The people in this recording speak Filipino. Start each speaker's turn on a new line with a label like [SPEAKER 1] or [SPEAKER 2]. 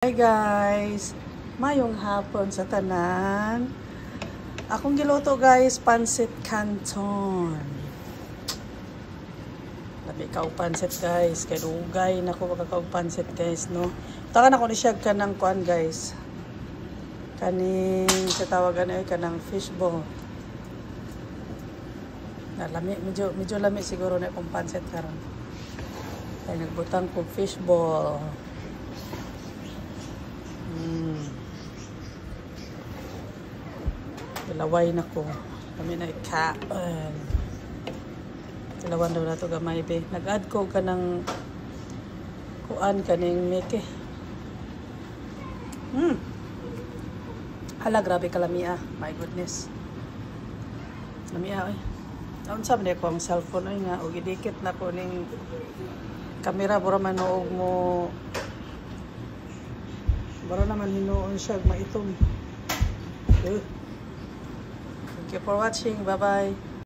[SPEAKER 1] Hi guys! Mayong hapon sa tanan. Akong giluto guys, pancit canton. Labi ka og pancit guys, kay dugay na ko magkakaog pancit guys, no. Takan ako ni siya kanang kuan guys. Kaning katawagan ay kanang fishball. Na lami medyo lami siguro na akong pancit karon. Kay nagbutang ko fishball. Ilaway na ko. Kami na ikaon. Ilawan daw na ito gamay be. Nag-add ko ka ng kuan kaning meke. Hala, grabe ka lamia. My goodness. Lamia, oy. Naon sa man ko ang cellphone, oy nga. O gidikit na ko ning kamera. Bura man noog mo. Bura naman hinuon siya. Maitong. Thank you for watching. Bye-bye.